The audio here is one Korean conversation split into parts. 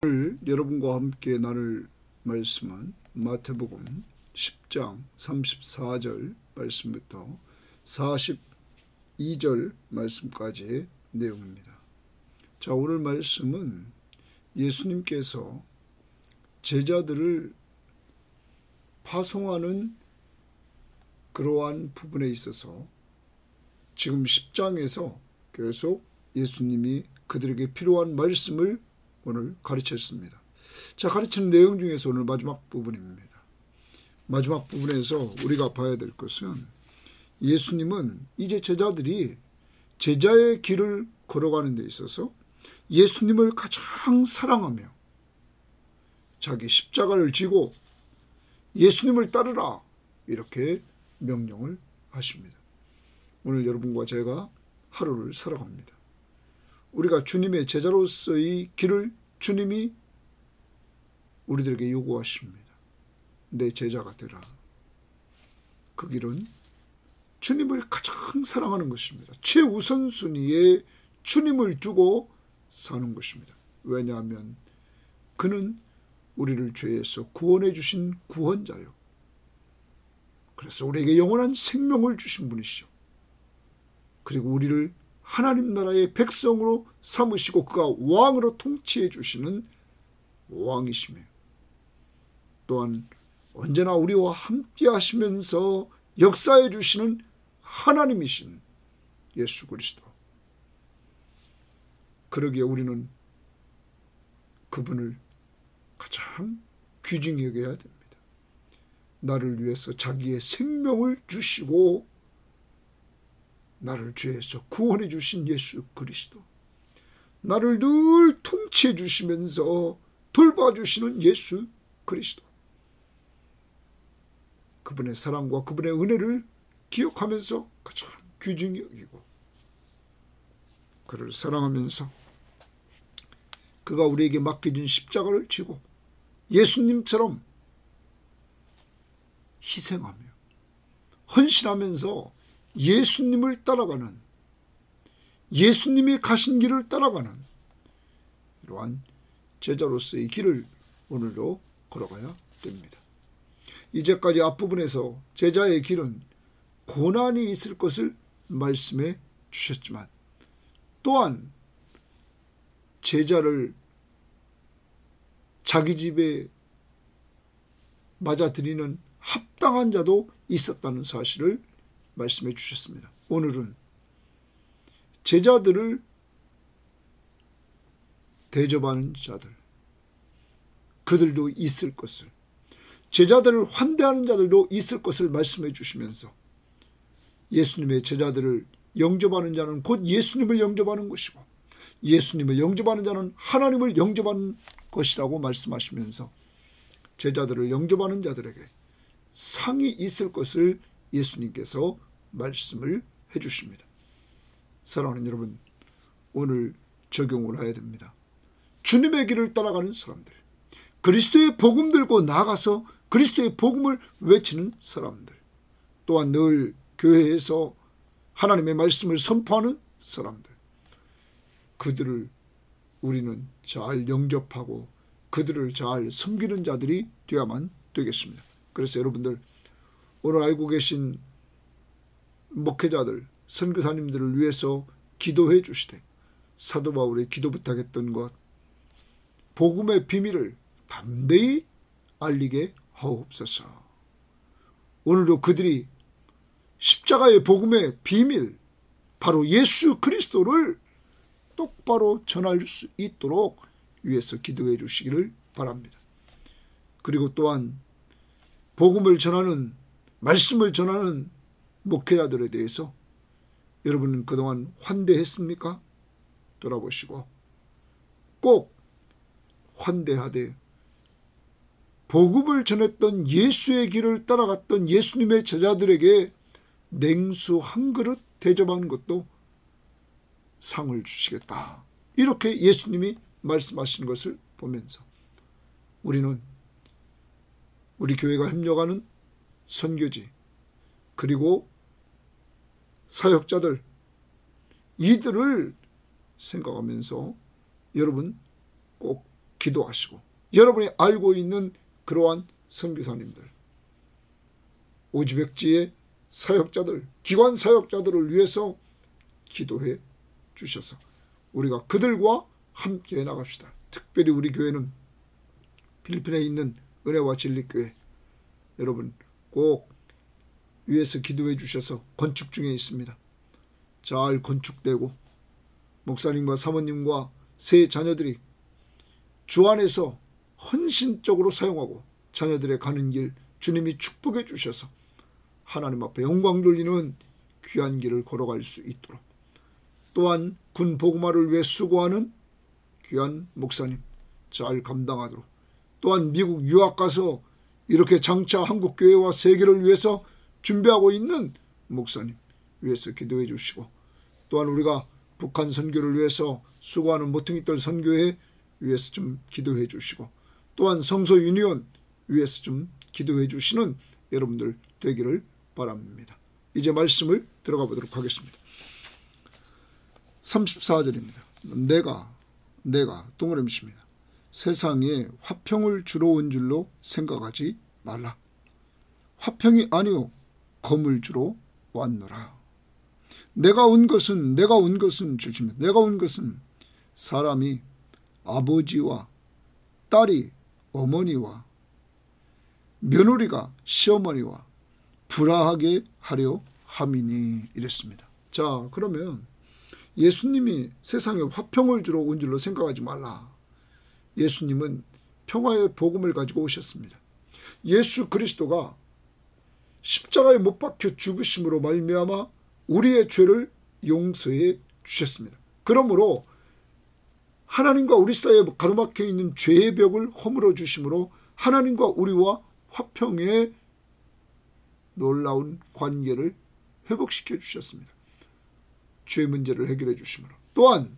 오늘 여러분과 함께 나눌 말씀은 마태복음 10장 34절 말씀부터 42절 말씀까지의 내용입니다. 자, 오늘 말씀은 예수님께서 제자들을 파송하는 그러한 부분에 있어서 지금 10장에서 계속 예수님이 그들에게 필요한 말씀을 오늘 가르쳤습니다. 자, 가르치는 내용 중에서 오늘 마지막 부분입니다. 마지막 부분에서 우리가 봐야 될 것은 예수님은 이제 제자들이 제자의 길을 걸어가는 데 있어서 예수님을 가장 사랑하며 자기 십자가를 지고 예수님을 따르라 이렇게 명령을 하십니다. 오늘 여러분과 제가 하루를 살아갑니다. 우리가 주님의 제자로서의 길을 주님이 우리들에게 요구하십니다. 내 제자가 되라. 그 길은 주님을 가장 사랑하는 것입니다. 최우선순위에 주님을 두고 사는 것입니다. 왜냐하면 그는 우리를 죄에서 구원해 주신 구원자요. 그래서 우리에게 영원한 생명을 주신 분이시죠. 그리고 우리를 하나님 나라의 백성으로 삼으시고 그가 왕으로 통치해 주시는 왕이시며 또한 언제나 우리와 함께 하시면서 역사해 주시는 하나님이신 예수 그리스도. 그러기에 우리는 그분을 가장 귀중히 여겨야 됩니다. 나를 위해서 자기의 생명을 주시고 나를 죄에서 구원해 주신 예수 그리스도, 나를 늘 통치해 주시면서 돌봐주시는 예수 그리스도, 그분의 사랑과 그분의 은혜를 기억하면서 가장 귀중히 여기고 그를 사랑하면서 그가 우리에게 맡겨진 십자가를 지고 예수님처럼 희생하며 헌신하면서 예수님을 따라가는, 예수님이 가신 길을 따라가는 이러한 제자로서의 길을 오늘도 걸어가야 됩니다. 이제까지 앞부분에서 제자의 길은 고난이 있을 것을 말씀해 주셨지만 또한 제자를 자기 집에 맞아들이는 합당한 자도 있었다는 사실을 말씀해 주셨습니다. 오늘은 제자들을 대접하는 자들, 그들도 있을 것을, 제자들을 환대하는 자들도 있을 것을 말씀해 주시면서 예수님의 제자들을 영접하는 자는 곧 예수님을 영접하는 것이고 예수님을 영접하는 자는 하나님을 영접하는 것이라고 말씀하시면서 제자들을 영접하는 자들에게 상이 있을 것을 예수님께서 말씀을 해 주십니다. 사랑하는 여러분, 오늘 적용을 해야 됩니다. 주님의 길을 따라가는 사람들, 그리스도의 복음 들고 나가서 그리스도의 복음을 외치는 사람들, 또한 늘 교회에서 하나님의 말씀을 선포하는 사람들, 그들을 우리는 잘 영접하고 그들을 잘 섬기는 자들이 되어야만 되겠습니다. 그래서 여러분들 오늘 알고 계신 목회자들, 선교사님들을 위해서 기도해 주시되 사도 바울의 기도 부탁했던 것, 복음의 비밀을 담대히 알리게 하옵소서. 오늘도 그들이 십자가의 복음의 비밀, 바로 예수 그리스도를 똑바로 전할 수 있도록 위해서 기도해 주시기를 바랍니다. 그리고 또한 복음을 전하는, 말씀을 전하는 목회자들에 대해서 여러분은 그동안 환대했습니까? 돌아보시고 꼭 환대하되 복음을 전했던 예수의 길을 따라갔던 예수님의 제자들에게 냉수 한 그릇 대접하는 것도 상을 주시겠다. 이렇게 예수님이 말씀하시는 것을 보면서 우리는 우리 교회가 협력하는 선교지 그리고 사역자들, 이들을 생각하면서 여러분 꼭 기도하시고 여러분이 알고 있는 그러한 선교사님들, 오지백지의 사역자들, 기관 사역자들을 위해서 기도해 주셔서 우리가 그들과 함께 나갑시다. 특별히 우리 교회는 필리핀에 있는 은혜와 진리교회, 여러분 꼭 위에서 기도해 주셔서 건축 중에 있습니다. 잘 건축되고 목사님과 사모님과 세 자녀들이 주 안에서 헌신적으로 사용하고 자녀들의 가는 길 주님이 축복해 주셔서 하나님 앞에 영광 돌리는 귀한 길을 걸어갈 수 있도록, 또한 군 복음화를 위해 수고하는 귀한 목사님 잘 감당하도록, 또한 미국 유학 가서 이렇게 장차 한국교회와 세계를 위해서 준비하고 있는 목사님 위해서 기도해 주시고, 또한 우리가 북한 선교를 위해서 수고하는 모퉁이돌 선교회 위해서 좀 기도해 주시고, 또한 성서 유니온 위해서 좀 기도해 주시는 여러분들 되기를 바랍니다. 이제 말씀을 들어가 보도록 하겠습니다. 34절입니다. 내가 동그라미십니다. 세상에 화평을 주러 온 줄로 생각하지 말라. 화평이 아니오 검을 주러 왔노라. 내가 온 것은 주십니다. 내가 온 것은 사람이 아버지와 딸이 어머니와 며느리가 시어머니와 불화하게 하려 함이니 이랬습니다. 자, 그러면 예수님이 세상에 화평을 주러 온 줄로 생각하지 말라. 예수님은 평화의 복음을 가지고 오셨습니다. 예수 그리스도가 십자가에 못 박혀 죽으심으로 말미암아 우리의 죄를 용서해 주셨습니다. 그러므로 하나님과 우리 사이에 가로막혀 있는 죄의 벽을 허물어 주심으로 하나님과 우리와 화평의 놀라운 관계를 회복시켜 주셨습니다. 죄 문제를 해결해 주심으로, 또한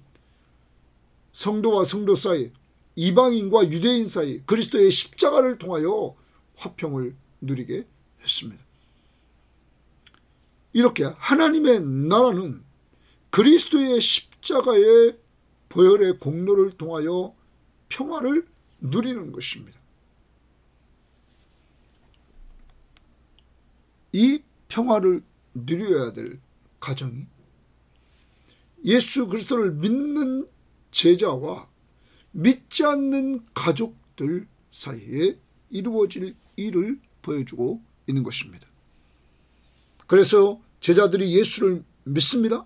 성도와 성도 사이, 이방인과 유대인 사이 그리스도의 십자가를 통하여 화평을 누리게 했습니다. 이렇게 하나님의 나라는 그리스도의 십자가의 보혈의 공로를 통하여 평화를 누리는 것입니다. 이 평화를 누려야 될 가정이 예수 그리스도를 믿는 제자와 믿지 않는 가족들 사이에 이루어질 일을 보여주고 있는 것입니다. 그래서 제자들이 예수를 믿습니다.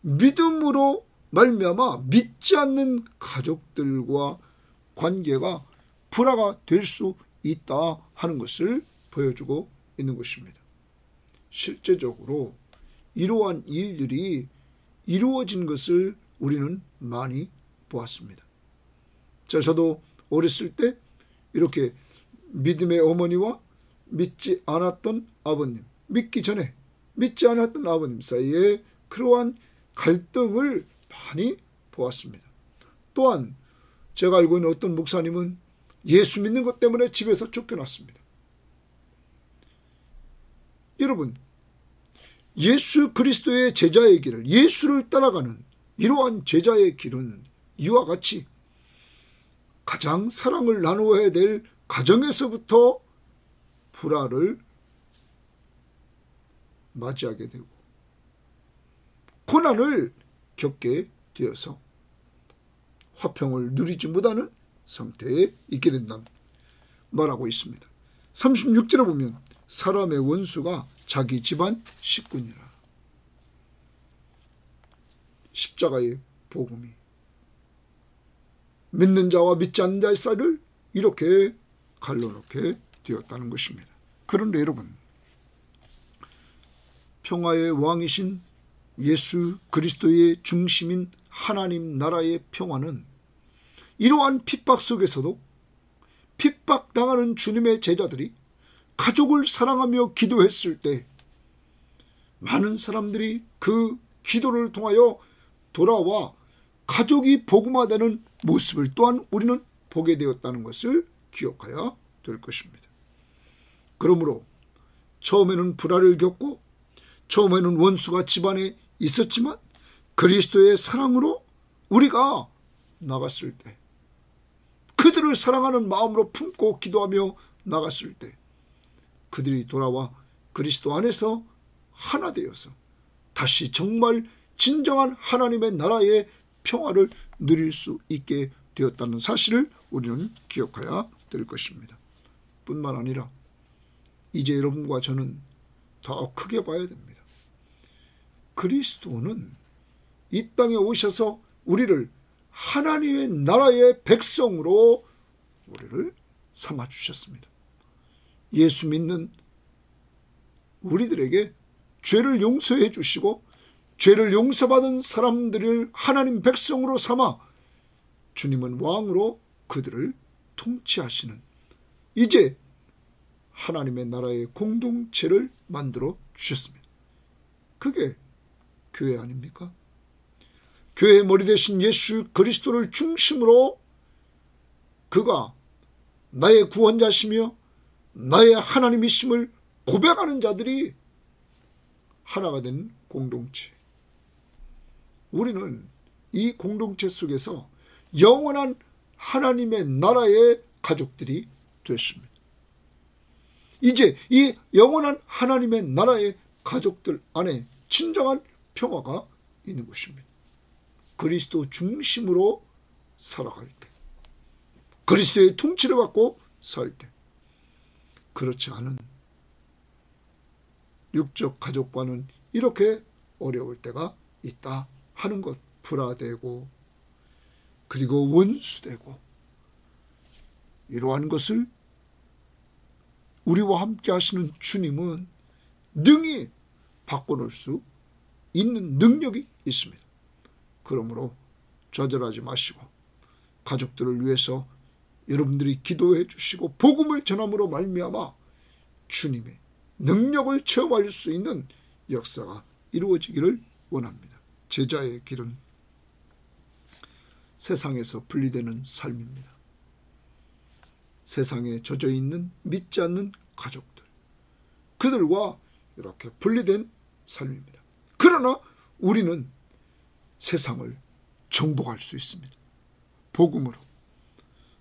믿음으로 말미암아 믿지 않는 가족들과 관계가 불화가 될 수 있다 하는 것을 보여주고 있는 것입니다. 실제적으로 이러한 일들이 이루어진 것을 우리는 많이 보았습니다. 자, 저도 어렸을 때 이렇게 믿음의 어머니와 믿지 않았던 아버님, 믿기 전에 믿지 않았던 아버님 사이에 그러한 갈등을 많이 보았습니다. 또한 제가 알고 있는 어떤 목사님은 예수 믿는 것 때문에 집에서 쫓겨났습니다. 여러분, 예수 그리스도의 제자의 길을, 예수를 따라가는 이러한 제자의 길은 이와 같이 가장 사랑을 나누어야 될 가정에서부터 불화를 맞이하게 되고 고난을 겪게 되어서 화평을 누리지 못하는 상태에 있게 된다 말하고 있습니다. 36절에 보면 사람의 원수가 자기 집안 식구니라. 십자가의 복음이 믿는 자와 믿지 않는 자의 사이를 이렇게 갈라놓게 되었다는 것입니다. 그런데 여러분, 평화의 왕이신 예수 그리스도의 중심인 하나님 나라의 평화는 이러한 핍박 속에서도 핍박당하는 주님의 제자들이 가족을 사랑하며 기도했을 때 많은 사람들이 그 기도를 통하여 돌아와 가족이 복음화되는 모습을 또한 우리는 보게 되었다는 것을 기억해야 될 것입니다. 그러므로 처음에는 불화를 겪고 처음에는 원수가 집안에 있었지만 그리스도의 사랑으로 우리가 나갔을 때 그리스도를 사랑하는 마음으로 품고 기도하며 나갔을 때 그들이 돌아와 그리스도 안에서 하나 되어서 다시 정말 진정한 하나님의 나라의 평화를 누릴 수 있게 되었다는 사실을 우리는 기억해야 될 것입니다. 뿐만 아니라 이제 여러분과 저는 더 크게 봐야 됩니다. 그리스도는 이 땅에 오셔서 우리를 하나님의 나라의 백성으로 우리를 삼아주셨습니다. 예수 믿는 우리들에게 죄를 용서해 주시고 죄를 용서받은 사람들을 하나님 백성으로 삼아 주님은 왕으로 그들을 통치하시는 이제 하나님의 나라의 공동체를 만들어 주셨습니다. 그게 교회 아닙니까? 교회의 머리 되신 예수 그리스도를 중심으로 그가 나의 구원자시며 나의 하나님이심을 고백하는 자들이 하나가 된 공동체. 우리는 이 공동체 속에서 영원한 하나님의 나라의 가족들이 됐습니다. 이제 이 영원한 하나님의 나라의 가족들 안에 진정한 평화가 있는 것입니다. 그리스도 중심으로 살아갈 때, 그리스도의 통치를 받고 살 때, 그렇지 않은 육적 가족과는 이렇게 어려울 때가 있다 하는 것. 불화되고 그리고 원수되고 이러한 것을 우리와 함께 하시는 주님은 능히 바꿔놓을 수 있는 능력이 있습니다. 그러므로 좌절하지 마시고 가족들을 위해서 여러분들이 기도해 주시고 복음을 전함으로 말미암아 주님의 능력을 체험할 수 있는 역사가 이루어지기를 원합니다. 제자의 길은 세상에서 분리되는 삶입니다. 세상에 젖어있는 믿지 않는 가족들, 그들과 이렇게 분리된 삶입니다. 그러나 우리는 세상을 정복할 수 있습니다. 복음으로,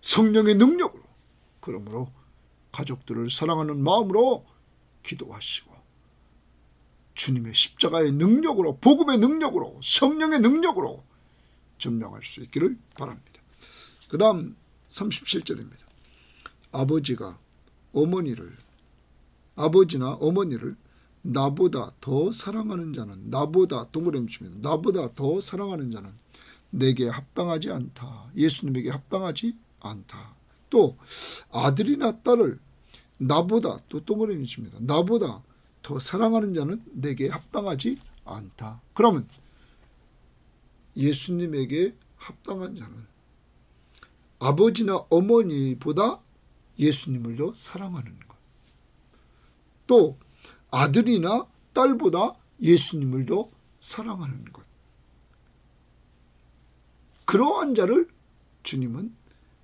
성령의 능력으로. 그러므로 가족들을 사랑하는 마음으로 기도하시고 주님의 십자가의 능력으로, 복음의 능력으로, 성령의 능력으로 점령할 수 있기를 바랍니다. 그 다음 37절입니다. 아버지나 어머니를 나보다 더 사랑하는 자는, 나보다 동그라미칩니다. 나보다 더 사랑하는 자는 내게 합당하지 않다. 예수님에게 합당하지 않다. 또 아들이나 딸을 나보다, 또 동그라미칩니다. 나보다 더 사랑하는 자는 내게 합당하지 않다. 그러면 예수님에게 합당한 자는 아버지나 어머니보다 예수님을 더 사랑하는 것. 또 아들이나 딸보다 예수님을 더 사랑하는 것. 그러한 자를 주님은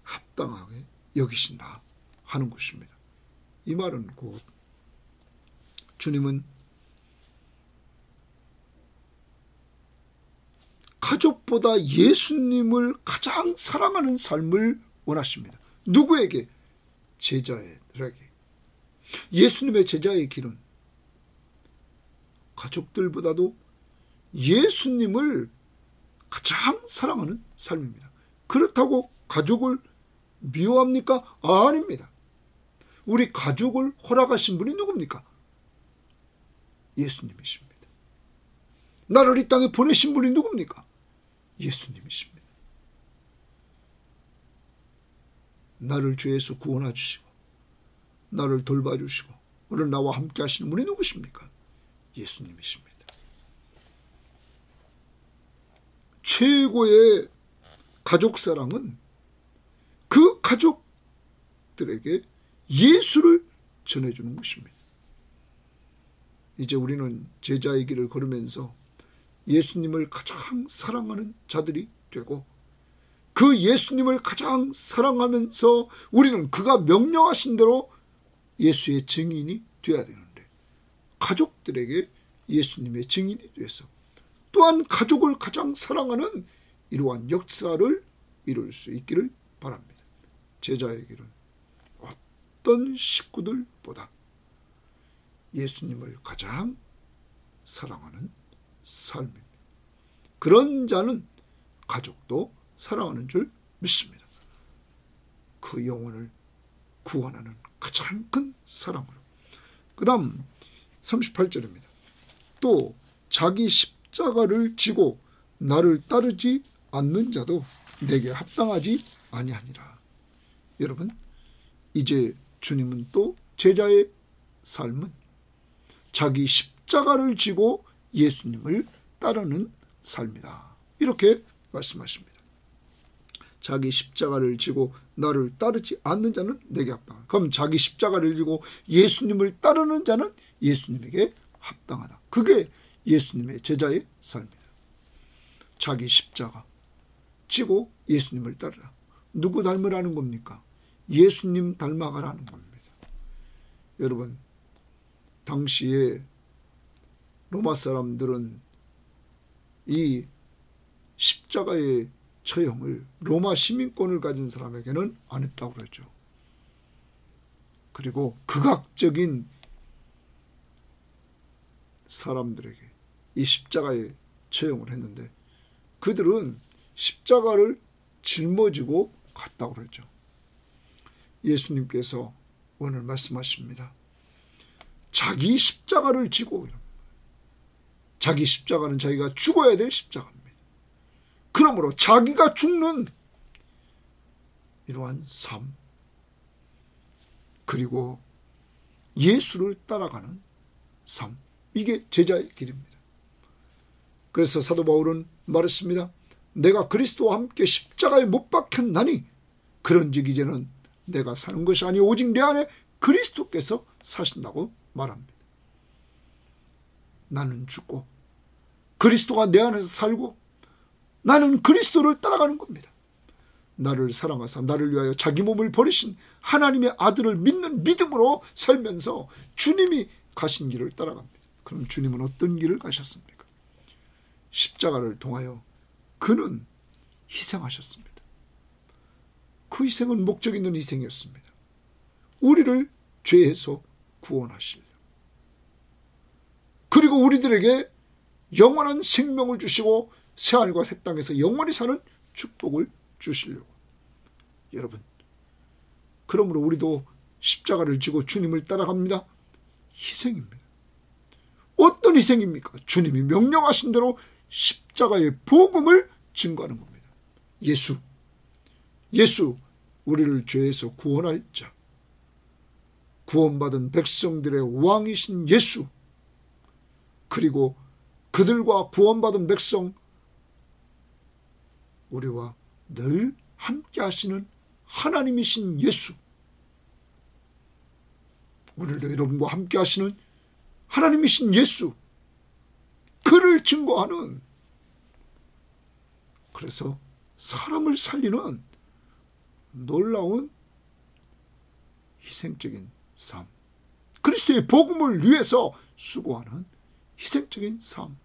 합당하게 여기신다 하는 것입니다. 이 말은 곧 주님은 가족보다 예수님을 가장 사랑하는 삶을 원하십니다. 누구에게? 제자들에게. 예수님의 제자의 길은 가족들보다도 예수님을 가장 사랑하는 삶입니다. 그렇다고 가족을 미워합니까? 아닙니다. 우리 가족을 허락하신 분이 누굽니까? 예수님이십니다. 나를 이 땅에 보내신 분이 누굽니까? 예수님이십니다. 나를 죄에서 구원해 주시고 나를 돌봐주시고 오늘 나와 함께 하시는 분이 누구십니까? 예수님이십니다. 최고의 가족사랑은 그 가족들에게 예수를 전해주는 것입니다. 이제 우리는 제자의 길을 걸으면서 예수님을 가장 사랑하는 자들이 되고 그 예수님을 가장 사랑하면서 우리는 그가 명령하신 대로 예수의 증인이 되어야 되는데 가족들에게 예수님의 증인이 돼서 또한 가족을 가장 사랑하는 이러한 역사를 이룰 수 있기를 바랍니다. 제자에게는 어떤 식구들보다 예수님을 가장 사랑하는 삶입니다. 그런 자는 가족도 사랑하는 줄 믿습니다. 그 영혼을 구원하는 가장 큰 사랑으로. 그 다음 38절입니다. 또 자기 십자가를 지고 나를 따르지 않는 자도 내게 합당하지 아니하니라. 여러분, 이제 주님은 또 제자의 삶은 자기 십자가를 지고 예수님을 따르는 삶이다. 이렇게 말씀하십니다. 자기 십자가를 지고 나를 따르지 않는 자는 내게 합당하다. 그럼 자기 십자가를 지고 예수님을 따르는 자는 예수님에게 합당하다. 그게 예수님의 제자의 삶이다. 자기 십자가 지고 예수님을 따르라. 누구 닮으라는 겁니까? 예수님 닮아가라는 겁니다. 여러분, 당시에 로마 사람들은 이 십자가의 처형을 로마 시민권을 가진 사람에게는 안 했다고 그랬죠. 그리고 극악적인 사람들에게 이 십자가의 처형을 했는데 그들은 십자가를 짊어지고 갔다고 그랬죠. 예수님께서 오늘 말씀하십니다. 자기 십자가를 지고, 자기 십자가는 자기가 죽어야 될 십자가입니다. 그러므로 자기가 죽는 이러한 삶, 그리고 예수를 따라가는 삶, 이게 제자의 길입니다. 그래서 사도 바울은 말했습니다. 내가 그리스도와 함께 십자가에 못 박혔나니 그런즉 이제는 내가 사는 것이 아니 오직 내 안에 그리스도께서 사신다고 말합니다. 나는 죽고 그리스도가 내 안에서 살고 나는 그리스도를 따라가는 겁니다. 나를 사랑하사 나를 위하여 자기 몸을 버리신 하나님의 아들을 믿는 믿음으로 살면서 주님이 가신 길을 따라갑니다. 그럼 주님은 어떤 길을 가셨습니까? 십자가를 통하여 그는 희생하셨습니다. 그 희생은 목적 있는 희생이었습니다. 우리를 죄에서 구원하시려. 그리고 우리들에게 영원한 생명을 주시고 새하늘과 새 땅에서 영원히 사는 축복을 주시려고. 여러분, 그러므로 우리도 십자가를 지고 주님을 따라갑니다. 희생입니다. 어떤 희생입니까? 주님이 명령하신 대로 십자가의 복음을 증거하는 겁니다. 예수, 우리를 죄에서 구원할 자, 구원받은 백성들의 왕이신 예수, 그리고 그들과 구원받은 백성, 우리와 늘 함께 하시는 하나님이신 예수, 오늘도 여러분과 함께 하시는 하나님이신 예수, 그를 증거하는, 그래서 사람을 살리는 놀라운 희생적인 삶, 그리스도의 복음을 위해서 수고하는 희생적인 삶,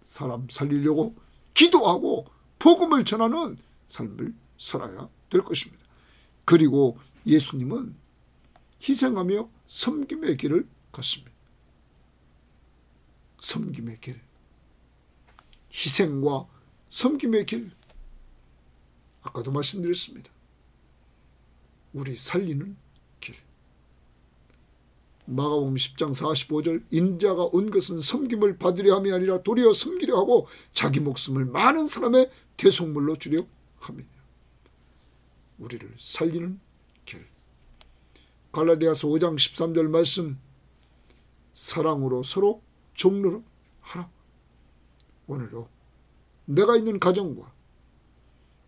사람 살리려고 기도하고 복음을 전하는 삶을 살아야 될 것입니다. 그리고 예수님은 희생하며 섬김의 길을 갔습니다. 섬김의 길, 희생과 섬김의 길, 아까도 말씀드렸습니다. 우리 살리는 길. 마가복음 10장 45절 인자가 온 것은 섬김을 받으려 함이 아니라 도리어 섬기려 하고 자기 목숨을 많은 사람의 대속물로 주려 합니다. 우리를 살리는 길. 갈라디아서 5장 13절 말씀, 사랑으로 서로 종로를 하라. 오늘도 내가 있는 가정과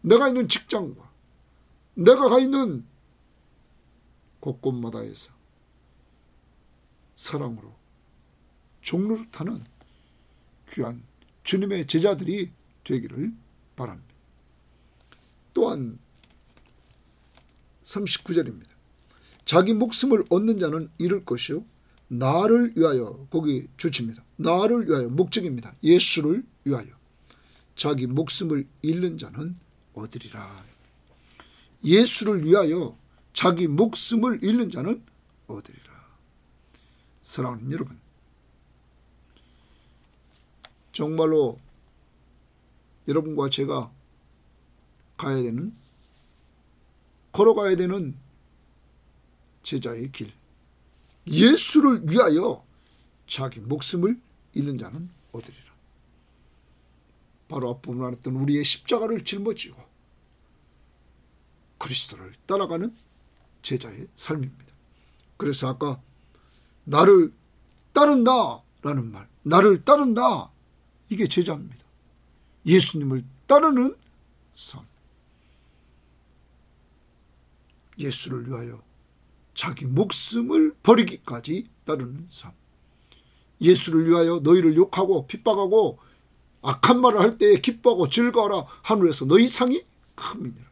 내가 있는 직장과 내가 가 있는 곳곳마다에서 사랑으로 종노릇하는 귀한 주님의 제자들이 되기를 바랍니다. 또한 39절입니다. 자기 목숨을 얻는 자는 잃을 것이요 나를 위하여, 거기 주치입니다. 나를 위하여, 목적입니다. 예수를 위하여 자기 목숨을 잃는 자는 얻으리라. 예수를 위하여 자기 목숨을 잃는 자는 얻으리라. 사랑하는 여러분, 정말로 여러분과 제가 걸어가야 되는 제자의 길, 예수를 위하여 자기 목숨을 잃는 자는 얻으리라. 바로 앞부분 말했던 우리의 십자가를 짊어지고 그리스도를 따라가는 제자의 삶입니다. 그래서 아까 나를 따른다 라는 말, 나를 따른다, 이게 제자입니다. 예수님을 따르는 삶, 예수를 위하여 자기 목숨을 버리기까지 따르는 삶, 예수를 위하여 너희를 욕하고 핍박하고 악한 말을 할 때에 기뻐하고 즐거워라, 하늘에서 너희 상이 큼이니라.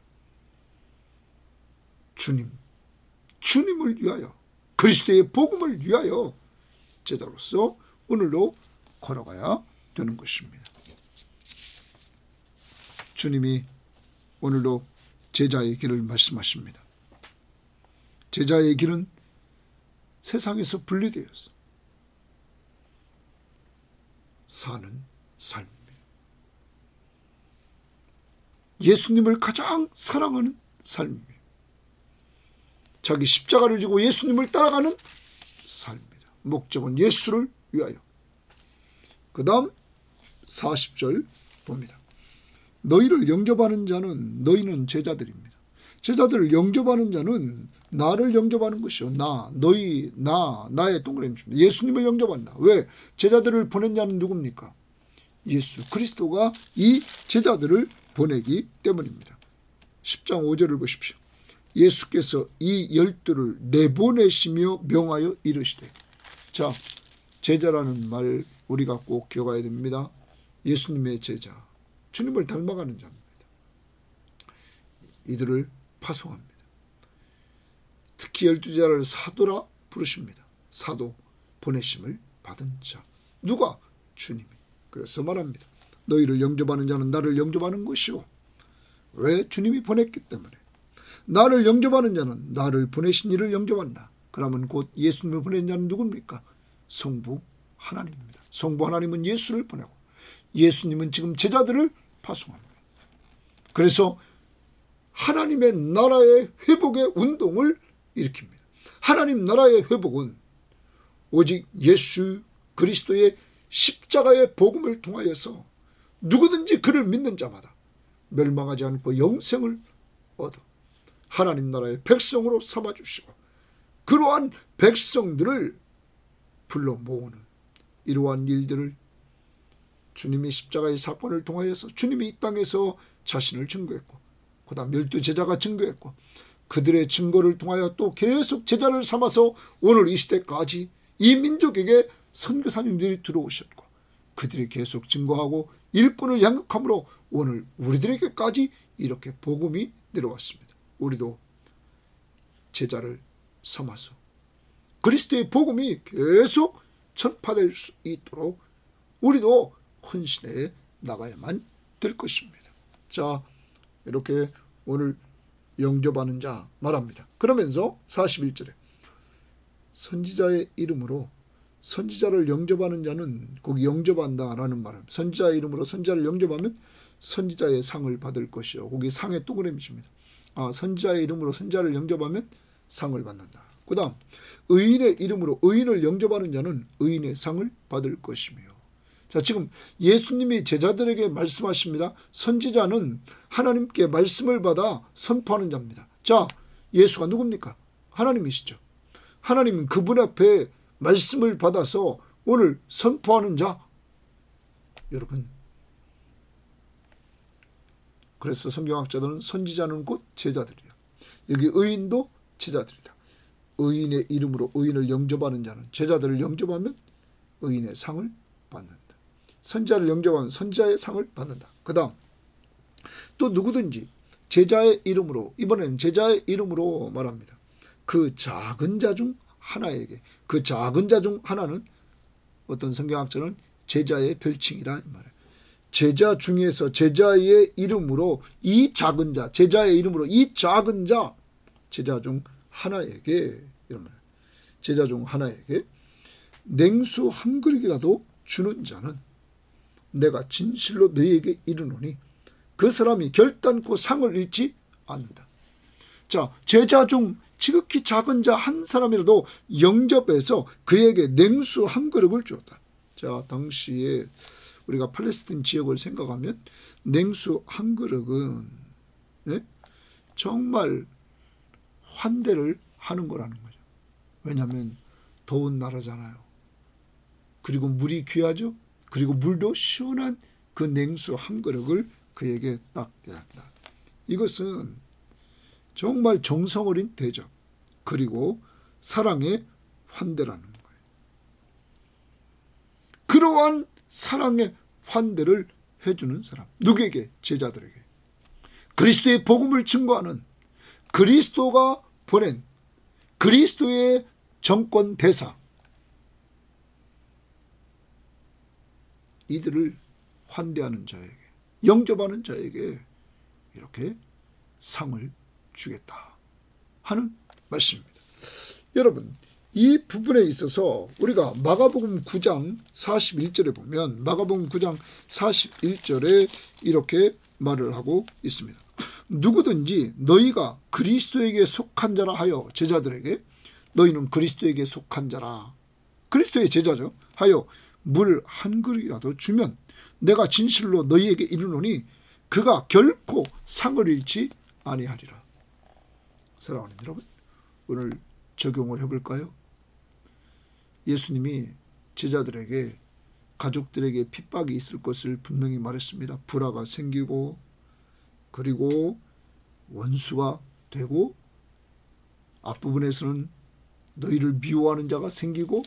주님을 위하여, 그리스도의 복음을 위하여 제자로서 오늘도 걸어가야 되는 것입니다. 주님이 오늘도 제자의 길을 말씀하십니다. 제자의 길은 세상에서 분리되어서 사는 삶입니다. 예수님을 가장 사랑하는 삶입니다. 자기 십자가를 지고 예수님을 따라가는 삶입니다. 목적은 예수를 위하여. 그 다음 40절 봅니다. 너희를 영접하는 자는 너희는 제자들입니다. 제자들을 영접하는 자는 나를 영접하는 것이요, 너희, 나의 동그라미입니다. 예수님을 영접한다. 왜? 제자들을 보낸 자는 누굽니까? 예수 그리스도가 이 제자들을 보내기 때문입니다. 10장 5절을 보십시오. 예수께서 이 12를 내보내시며 명하여 이르시되. 자, 제자라는 말 우리가 꼭 기억해야 됩니다. 예수님의 제자, 주님을 닮아가는 자입니다. 이들을 파송합니다. 특히 12제자를 사도라 부르십니다. 사도, 보내심을 받은 자. 누가? 주님이. 그래서 말합니다. 너희를 영접하는 자는 나를 영접하는 것이요. 왜? 주님이 보냈기 때문에. 나를 영접하는 자는 나를 보내신 이를 영접한다. 그러면 곧 예수님을 보낸 자는 누굽니까? 성부 하나님입니다. 성부 하나님은 예수를 보내고 예수님은 지금 제자들을 파송합니다. 그래서 하나님의 나라의 회복의 운동을 일으킵니다. 하나님 나라의 회복은 오직 예수 그리스도의 십자가의 복음을 통하여서 누구든지 그를 믿는 자마다 멸망하지 않고 영생을 얻어 하나님 나라의 백성으로 삼아주시고 그러한 백성들을 불러 모으는 이러한 일들을 주님이 십자가의 사건을 통하여서 주님이 이 땅에서 자신을 증거했고 그 다음 12제자가 증거했고 그들의 증거를 통하여 또 계속 제자를 삼아서 오늘 이 시대까지 이 민족에게 선교사님들이 들어오셨고 그들이 계속 증거하고 일꾼을 양육함으로 오늘 우리들에게까지 이렇게 복음이 내려왔습니다. 우리도 제자를 삼아서 그리스도의 복음이 계속 전파될 수 있도록 우리도 헌신해 나가야만 될 것입니다. 자, 이렇게 오늘 영접하는 자 말합니다. 그러면서 41절에 선지자의 이름으로 선지자를 영접하는 자는 거기 영접한다라는 말을 선지자의 이름으로 선지자를 영접하면 선지자의 상을 받을 것이요. 거기 상의 동그라미입니다. 선지자의 이름으로 선지자를 영접하면 상을 받는다. 그 다음 의인의 이름으로 의인을 영접하는 자는 의인의 상을 받을 것이며. 자, 지금 예수님이 제자들에게 말씀하십니다. 선지자는 하나님께 말씀을 받아 선포하는 자입니다. 자, 예수가 누굽니까? 하나님이시죠. 하나님은 그분 앞에 말씀을 받아서 오늘 선포하는 자. 여러분, 그래서 성경학자들은 선지자는 곧 제자들이야. 여기 의인도 제자들이다. 의인의 이름으로 의인을 영접하는 자는 제자들을 영접하면 의인의 상을 받는다. 선지자를 영접하면 선지자의 상을 받는다. 그 다음 또 누구든지 제자의 이름으로, 이번에는 제자의 이름으로 말합니다. 그 작은 자 중 하나에게, 그 작은 자 중 하나는 어떤 성경학자는 제자의 별칭이라 말해요. 제자 중에서 제자의 이름으로 이 작은 자, 제자의 이름으로 이 작은 자, 제자 중 하나에게, 이런 말, 제자 중 하나에게 냉수 한 그릇이라도 주는 자는 내가 진실로 너희에게 이르노니 그 사람이 결단코 상을 잃지 않는다. 자, 제자 중 지극히 작은 자 한 사람이라도 영접해서 그에게 냉수 한 그릇을 주었다. 자, 당시에 우리가 팔레스타인 지역을 생각하면 냉수 한 그릇은 정말 환대를 하는 거라는 거죠. 왜냐하면 더운 나라잖아요. 그리고 물이 귀하죠. 그리고 물도 시원한 그 냉수 한 그릇을 그에게 딱 대한다. 이것은 정말 정성 어린 대접, 그리고 사랑의 환대라는 거예요. 그러한 사랑의 환대를 해주는 사람, 누구에게? 제자들에게. 그리스도의 복음을 증거하는, 그리스도가 보낸 그리스도의 정권 대사, 이들을 환대하는 자에게, 영접하는 자에게 이렇게 상을 주겠다 하는 말씀입니다. 여러분, 이 부분에 있어서 우리가 마가복음 9장 41절에 보면, 마가복음 9장 41절에 이렇게 말을 하고 있습니다. 누구든지 너희가 그리스도에게 속한 자라 하여, 제자들에게, 너희는 그리스도에게 속한 자라, 그리스도의 제자죠, 하여 물 한 그릇이라도 주면 내가 진실로 너희에게 이르노니 그가 결코 상을 잃지 아니하리라. 사랑하는 여러분, 오늘 적용을 해볼까요? 예수님이 제자들에게, 가족들에게 핍박이 있을 것을 분명히 말했습니다. 불화가 생기고, 그리고 원수가 되고, 앞부분에서는 너희를 미워하는 자가 생기고,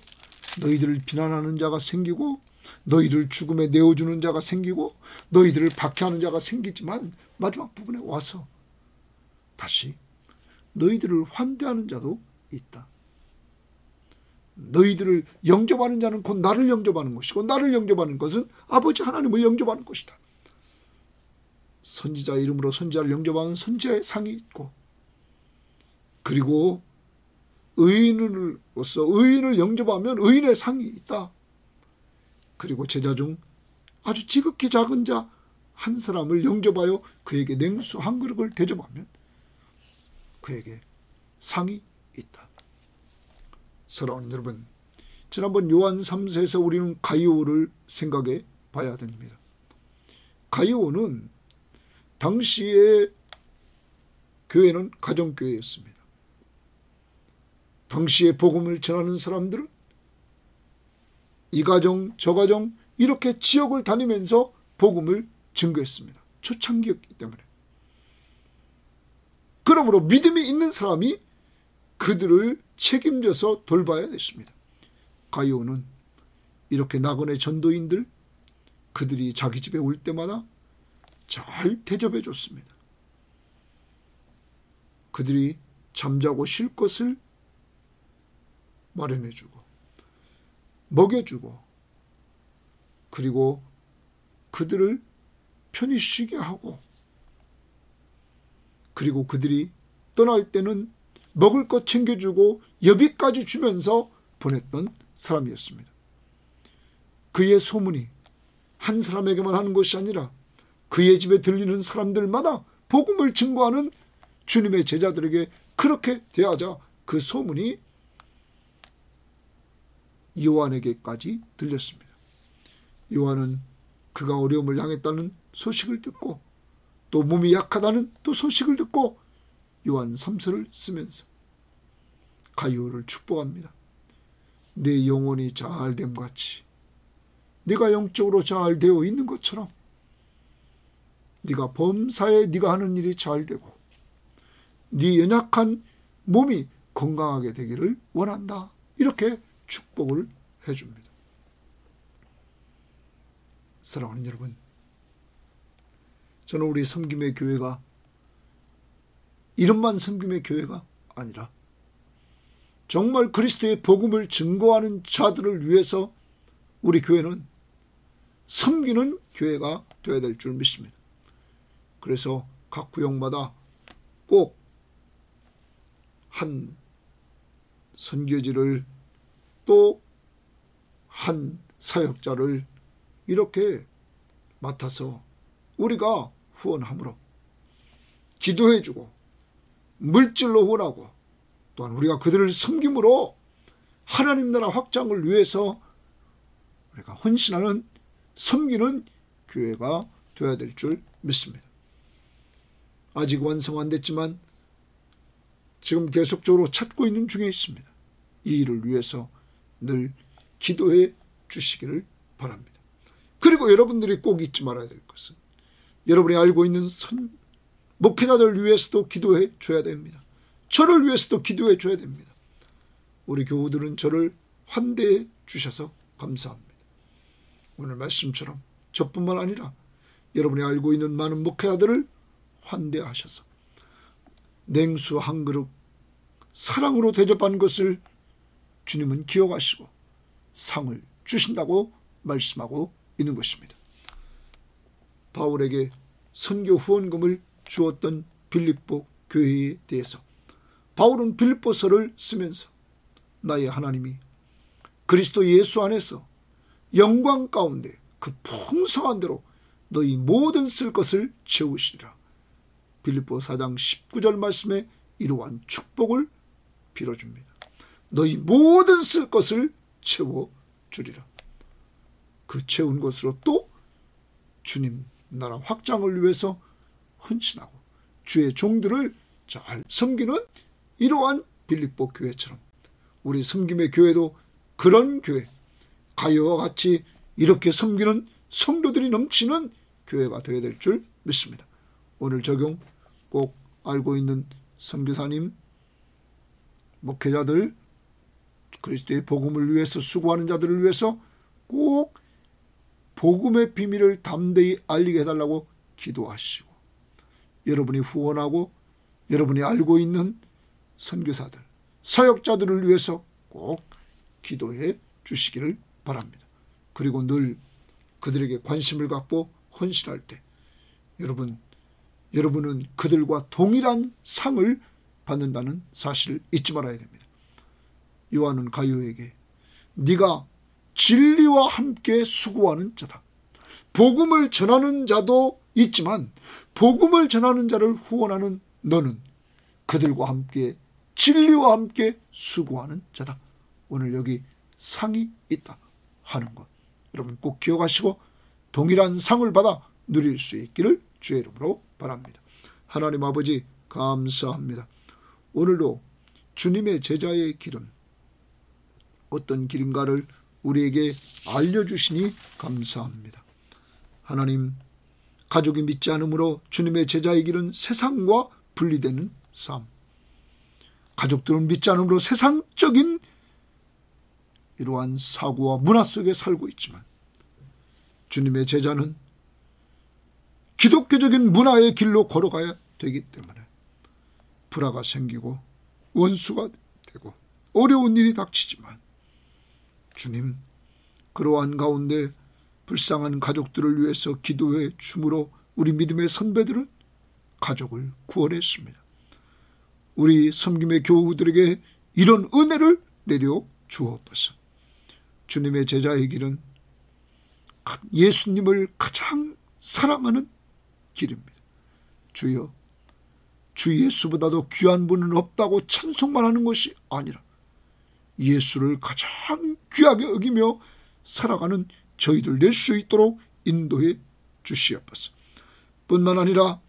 너희들을 비난하는 자가 생기고, 너희를 죽음에 내어주는 자가 생기고, 너희들을 박해하는 자가 생기지만 마지막 부분에 와서 다시 너희들을 환대하는 자도 있다. 너희들을 영접하는 자는 곧 나를 영접하는 것이고, 나를 영접하는 것은 아버지 하나님을 영접하는 것이다. 선지자 이름으로 선지자를 영접하는 선지자의 상이 있고, 그리고 의인으로서 의인을 영접하면 의인의 상이 있다. 그리고 제자 중 아주 지극히 작은 자 한 사람을 영접하여 그에게 냉수 한 그릇을 대접하면 그에게 상이 있다. 사랑하는 여러분, 지난번 요한 3서에서 우리는 가이오를 생각해 봐야 됩니다. 가이오는 당시의 교회는 가정교회였습니다. 당시에 복음을 전하는 사람들은 이 가정 저 가정 이렇게 지역을 다니면서 복음을 증거했습니다. 초창기였기 때문에. 그러므로 믿음이 있는 사람이 그들을 책임져서 돌봐야 했습니다. 가이오는 이렇게 나그네 전도인들, 그들이 자기 집에 올 때마다 잘 대접해 줬습니다. 그들이 잠자고 쉴 것을 마련해 주고, 먹여주고, 그리고 그들을 편히 쉬게 하고, 그리고 그들이 떠날 때는 먹을 것 챙겨주고 여비까지 주면서 보냈던 사람이었습니다. 그의 소문이 한 사람에게만 하는 것이 아니라 그의 집에 들리는 사람들마다 복음을 증거하는 주님의 제자들에게 그렇게 대하자 그 소문이 요한에게까지 들렸습니다. 요한은 그가 어려움을 당했다는 소식을 듣고, 또 몸이 약하다는 또 소식을 듣고 요한 3서를 쓰면서 가이오를 축복합니다. 내 영혼이 잘됨 같이 네가 영적으로 잘 되어 있는 것처럼 네가 범사에 네가 하는 일이 잘 되고 네 연약한 몸이 건강하게 되기를 원한다. 이렇게 축복을 해줍니다. 사랑하는 여러분, 저는 우리 섬김의 교회가 이름만 섬김의 교회가 아니라 정말 그리스도의 복음을 증거하는 자들을 위해서 우리 교회는 섬기는 교회가 되어야 될 줄 믿습니다. 그래서 각 구역마다 꼭 한 선교지를 또 한 사역자를 이렇게 맡아서 우리가 후원함으로 기도해주고 물질로 후원하고 또한 우리가 그들을 섬김으로 하나님 나라 확장을 위해서 우리가 헌신하는 섬기는 교회가 되어야 될 줄 믿습니다. 아직 완성 안 됐지만 지금 계속적으로 찾고 있는 중에 있습니다. 이 일을 위해서 늘 기도해 주시기를 바랍니다. 그리고 여러분들이 꼭 잊지 말아야 될 것은 여러분이 알고 있는 목회자들을 위해서도 기도해 줘야 됩니다. 저를 위해서도 기도해 줘야 됩니다. 우리 교우들은 저를 환대해 주셔서 감사합니다. 오늘 말씀처럼 저뿐만 아니라 여러분이 알고 있는 많은 목회자들을 환대하셔서 냉수 한 그릇 사랑으로 대접한 것을 주님은 기억하시고 상을 주신다고 말씀하고 있는 것입니다. 바울에게 선교 후원금을 주었던 빌립보 교회에 대해서 바울은 빌립보서를 쓰면서 나의 하나님이 그리스도 예수 안에서 영광 가운데 그 풍성한 대로 너희 모든 쓸 것을 채우시리라. 빌립보 4장 19절 말씀에 이러한 축복을 빌어줍니다. 너희 모든 쓸 것을 채워주리라. 그 채운 것으로 또 주님 나라 확장을 위해서 헌신하고 주의 종들을 잘 섬기는 이러한 빌립보 교회처럼 우리 섬김의 교회도 그런 교회, 가요와 같이 이렇게 섬기는 성도들이 넘치는 교회가 되어야 될 줄 믿습니다. 오늘 적용 꼭 알고 있는 선교사님, 목회자들, 그리스도의 복음을 위해서 수고하는 자들을 위해서 꼭 복음의 비밀을 담대히 알리게 해달라고 기도하시고 여러분이 후원하고 여러분이 알고 있는 선교사들, 사역자들을 위해서 꼭 기도해 주시기를 바랍니다. 그리고 늘 그들에게 관심을 갖고 헌신할 때 여러분은 그들과 동일한 상을 받는다는 사실을 잊지 말아야 됩니다. 요한은 가룟에게 네가 진리와 함께 수고하는 자다. 복음을 전하는 자도 있지만 복음을 전하는 자를 후원하는 너는 그들과 함께 진리와 함께 수고하는 자다. 오늘 여기 상이 있다 하는 것 여러분 꼭 기억하시고 동일한 상을 받아 누릴 수 있기를 주의 이름으로 바랍니다. 하나님 아버지 감사합니다. 오늘도 주님의 제자의 길은 어떤 길인가를 우리에게 알려주시니 감사합니다. 하나님, 가족이 믿지 않으므로 주님의 제자의 길은 세상과 분리되는 삶, 가족들은 믿지 않으므로 세상적인 이러한 사고와 문화 속에 살고 있지만 주님의 제자는 기독교적인 문화의 길로 걸어가야 되기 때문에 불화가 생기고 원수가 되고 어려운 일이 닥치지만 주님, 그러한 가운데 불쌍한 가족들을 위해서 기도해 주므로 우리 믿음의 선배들은 가족을 구원했습니다. 우리 섬김의 교우들에게 이런 은혜를 내려 주옵소서. 주님의 제자의 길은 예수님을 가장 사랑하는 길입니다. 주여, 주 예수보다도 귀한 분은 없다고 찬송만 하는 것이 아니라 예수를 가장 귀하게 여기며 살아가는 저희들 될 수 있도록 인도해 주시옵소서. 뿐만 아니라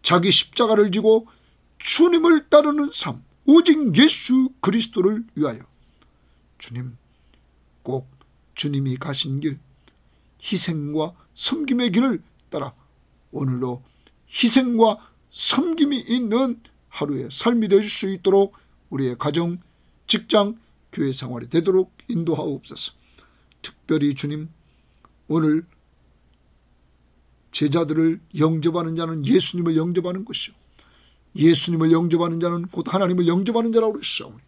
자기 십자가를 지고 주님을 따르는 삶, 오직 예수 그리스도를 위하여 주님, 꼭 주님이 가신 길, 희생과 섬김의 길을 따라 오늘도 희생과 섬김이 있는 하루의 삶이 될 수 있도록 우리의 가정, 직장, 교회 생활이 되도록 인도하옵소서. 특별히 주님, 오늘 제자들을 영접하는 자는 예수님을 영접하는 것이요, 예수님을 영접하는 자는 곧 하나님을 영접하는 자라고 그러시오니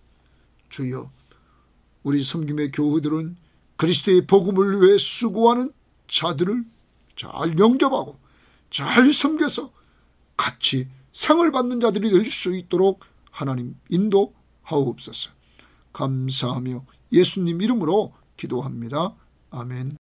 주여, 우리 섬김의 교우들은 그리스도의 복음을 위해 수고하는 자들을 잘 영접하고 잘 섬겨서 같이 상을 받는 자들이 될 수 있도록 하나님 인도하옵소서. 감사하며 예수님 이름으로 기도합니다. 아멘.